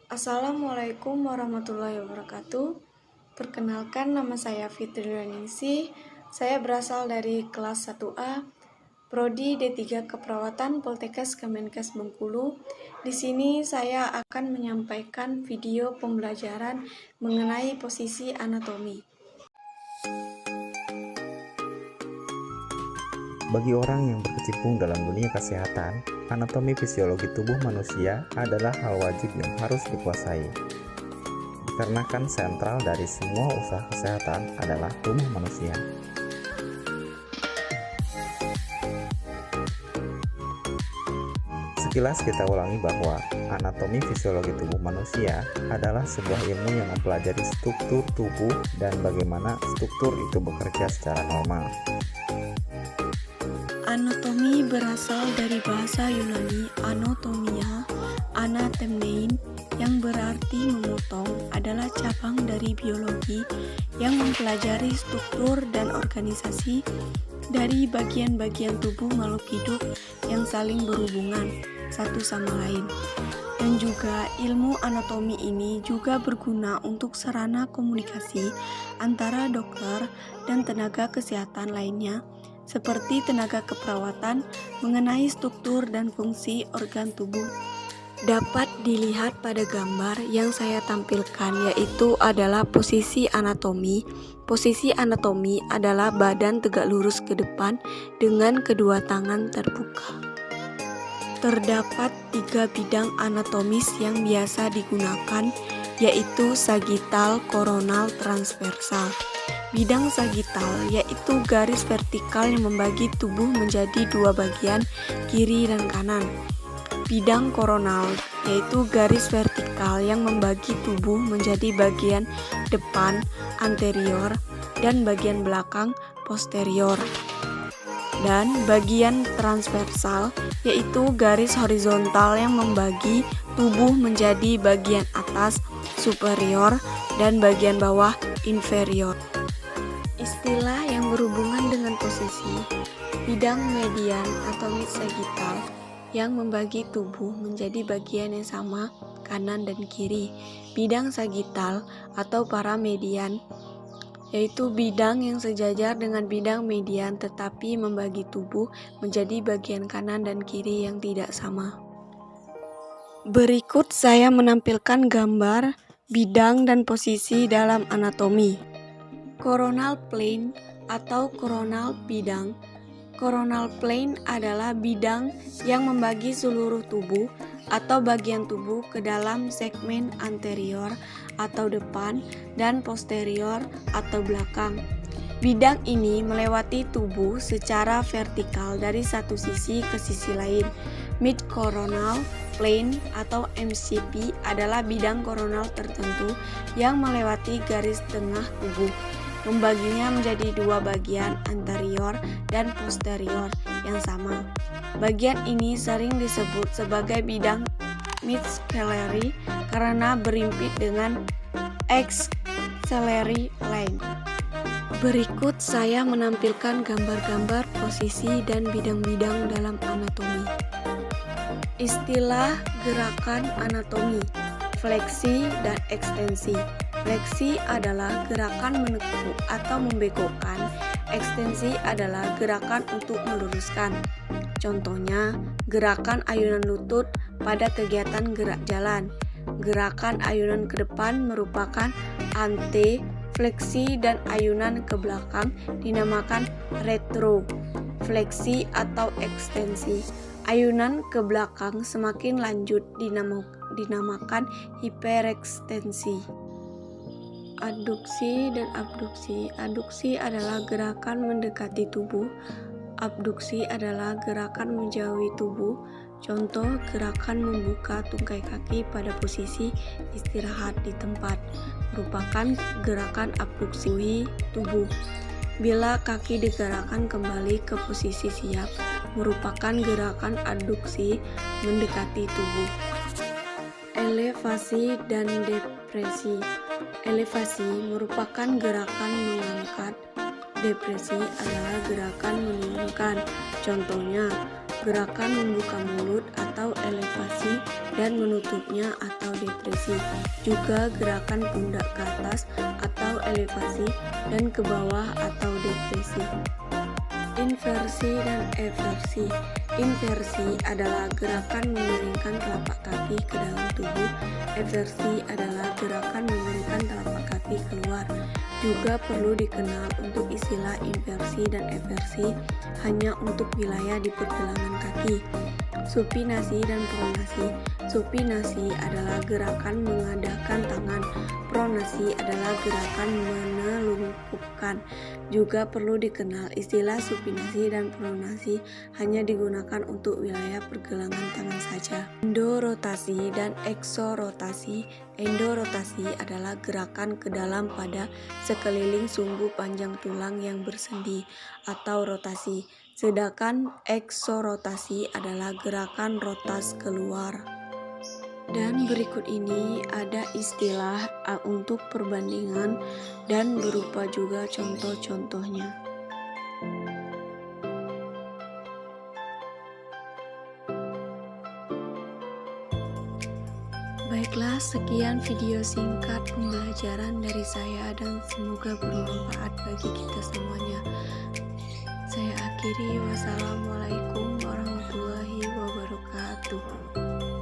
Assalamualaikum warahmatullahi wabarakatuh. Perkenalkan, nama saya Fitri Ningsih. Saya berasal dari kelas 1A, Prodi D3 Keperawatan Poltekkes Kemenkes Bengkulu. Di sini saya akan menyampaikan video pembelajaran mengenai posisi anatomi. Bagi orang yang berkecimpung dalam dunia kesehatan, anatomi fisiologi tubuh manusia adalah hal wajib yang harus dikuasai. Dikarenakan sentral dari semua usaha kesehatan adalah tubuh manusia. Sekilas kita ulangi bahwa anatomi fisiologi tubuh manusia adalah sebuah ilmu yang mempelajari struktur tubuh dan bagaimana struktur itu bekerja secara normal. Anatomi berasal dari bahasa Yunani anatomia, anatemnein, yang berarti memotong, adalah cabang dari biologi yang mempelajari struktur dan organisasi dari bagian-bagian tubuh makhluk hidup yang saling berhubungan satu sama lain. Dan juga ilmu anatomi ini juga berguna untuk sarana komunikasi antara dokter dan tenaga kesehatan lainnya, seperti tenaga keperawatan mengenai struktur dan fungsi organ tubuh. Dapat dilihat pada gambar yang saya tampilkan, yaitu adalah posisi anatomi. Posisi anatomi adalah badan tegak lurus ke depan dengan kedua tangan terbuka. Terdapat 3 bidang anatomis yang biasa digunakan, yaitu sagital, koronal, transversal. Bidang sagital yaitu garis vertikal yang membagi tubuh menjadi 2 bagian, kiri dan kanan. Bidang koronal yaitu garis vertikal yang membagi tubuh menjadi bagian depan, anterior, dan bagian belakang, posterior. Dan bagian transversal yaitu garis horizontal yang membagi tubuh menjadi bagian atas, superior, dan bagian bawah, inferior. Istilah yang berhubungan dengan posisi: bidang median atau mid sagittal yang membagi tubuh menjadi bagian yang sama, kanan dan kiri. Bidang sagittal atau paramedian yaitu bidang yang sejajar dengan bidang median tetapi membagi tubuh menjadi bagian kanan dan kiri yang tidak sama. Berikut saya menampilkan gambar bidang dan posisi dalam anatomi. Coronal plane atau coronal bidang. Coronal plane adalah bidang yang membagi seluruh tubuh atau bagian tubuh ke dalam segmen anterior atau depan dan posterior atau belakang. Bidang ini melewati tubuh secara vertikal dari satu sisi ke sisi lain. Mid coronal plane atau MCP adalah bidang koronal tertentu yang melewati garis tengah tubuh, membaginya menjadi 2 bagian, anterior dan posterior yang sama. Bagian ini sering disebut sebagai bidang mid-scalary karena berimpit dengan axillary line. Berikut saya menampilkan gambar-gambar posisi dan bidang-bidang dalam anatomi. Istilah gerakan anatomi: fleksi dan ekstensi. Fleksi adalah gerakan menekuk atau membengkokkan, ekstensi adalah gerakan untuk meluruskan. Contohnya, gerakan ayunan lutut pada kegiatan gerak jalan. Gerakan ayunan ke depan merupakan ante, fleksi dan ayunan ke belakang dinamakan retro. Fleksi atau ekstensi. Ayunan ke belakang semakin lanjut dinamakan hiperekstensi. Adduksi dan abduksi. Adduksi adalah gerakan mendekati tubuh. Abduksi adalah gerakan menjauhi tubuh. Contoh gerakan membuka tungkai kaki pada posisi istirahat di tempat merupakan gerakan abduksi tubuh. Bila kaki digerakkan kembali ke posisi siap, merupakan gerakan adduksi mendekati tubuh. Elevasi dan depresi. Elevasi merupakan gerakan mengangkat, depresi adalah gerakan menurunkan. Contohnya, gerakan membuka mulut atau elevasi dan menutupnya atau depresi, juga gerakan pundak ke atas atau elevasi dan ke bawah atau depresi. Inversi dan eversi. Inversi adalah gerakan memiringkan telapak kaki ke dalam tubuh. Eversi adalah gerakan memiringkan telapak kaki keluar. Juga perlu dikenal untuk istilah inversi dan eversi hanya untuk wilayah di pergelangan kaki. Supinasi dan pronasi. Supinasi adalah gerakan mengadahkan tangan. Pronasi adalah gerakan menelungkupkan. Juga perlu dikenal istilah supinasi dan pronasi hanya digunakan untuk wilayah pergelangan tangan saja. Endorotasi dan eksorotasi. Endorotasi adalah gerakan ke dalam pada sekeliling sumbu panjang tulang yang bersendi atau rotasi. Sedangkan eksorotasi adalah gerakan rotas keluar. Dan berikut ini ada istilah untuk perbandingan dan berupa juga contoh-contohnya. Baiklah, sekian video singkat pembelajaran dari saya dan semoga bermanfaat bagi kita semuanya. Saya akhiri, wassalamualaikum warahmatullahi wabarakatuh.